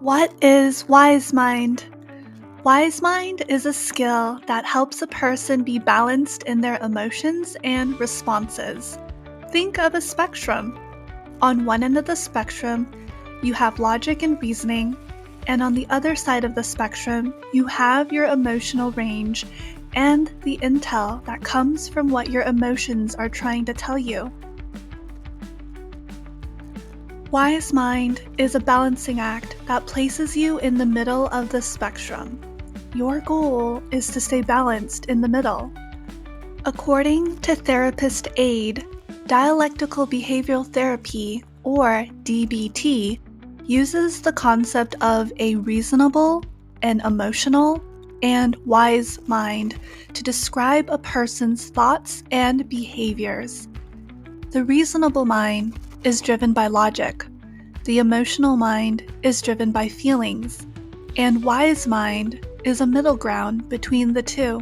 What is wise mind? Wise mind is a skill that helps a person be balanced in their emotions and responses. Think of a spectrum. On one end of the spectrum, you have logic and reasoning, and on the other side of the spectrum, you have your emotional range and the intel that comes from what your emotions are trying to tell you. Wise mind is a balancing act that places you in the middle of the spectrum. Your goal is to stay balanced in the middle. According to therapist aid, dialectical behavioral therapy, or DBT, uses the concept of a reasonable, an emotional, and wise mind to describe a person's thoughts and behaviors. The reasonable mind is driven by logic, the emotional mind is driven by feelings, and wise mind is a middle ground between the two.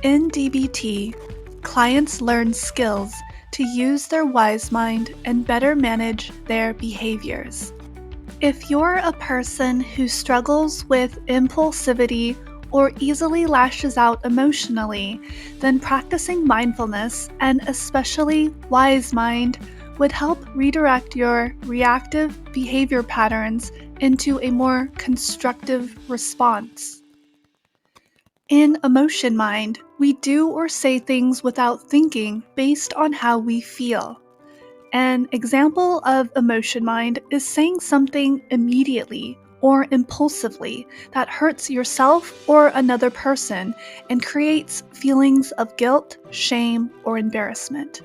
In DBT, clients learn skills to use their wise mind and better manage their behaviors. If you're a person who struggles with impulsivity or easily lashes out emotionally, then practicing mindfulness, and especially wise mind, would help redirect your reactive behavior patterns into a more constructive response. In emotion mind, we do or say things without thinking based on how we feel. An example of emotion mind is saying something immediately or impulsively that hurts yourself or another person and creates feelings of guilt, shame, or embarrassment.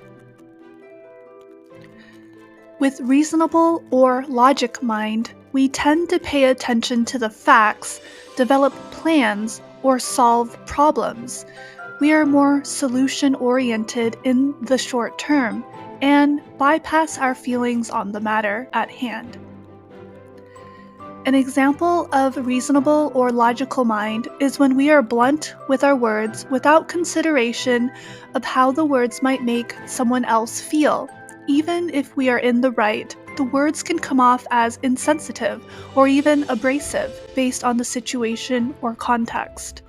With reasonable or logic mind, we tend to pay attention to the facts, develop plans, or solve problems. We are more solution-oriented in the short term and bypass our feelings on the matter at hand. An example of reasonable or logical mind is when we are blunt with our words without consideration of how the words might make someone else feel. Even if we are in the right, the words can come off as insensitive or even abrasive based on the situation or context.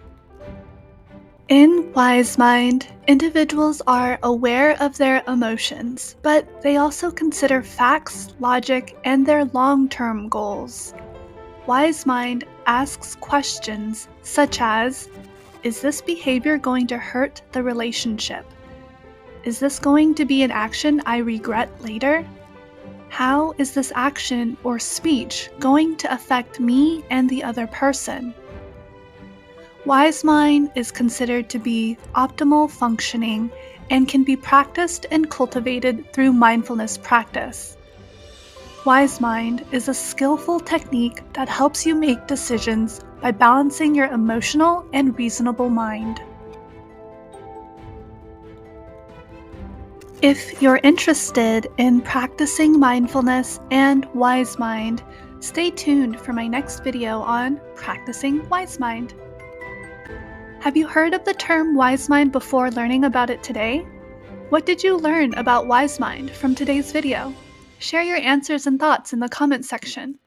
In wise mind, individuals are aware of their emotions, but they also consider facts, logic, and their long-term goals. Wise mind asks questions such as, is this behavior going to hurt the relationship? Is this going to be an action I regret later? How is this action or speech going to affect me and the other person? Wise mind is considered to be optimal functioning and can be practiced and cultivated through mindfulness practice. Wise mind is a skillful technique that helps you make decisions by balancing your emotional and reasonable mind. If you're interested in practicing mindfulness and wise mind, stay tuned for my next video on practicing wise mind. Have you heard of the term wise mind before learning about it today? What did you learn about wise mind from today's video? Share your answers and thoughts in the comment section.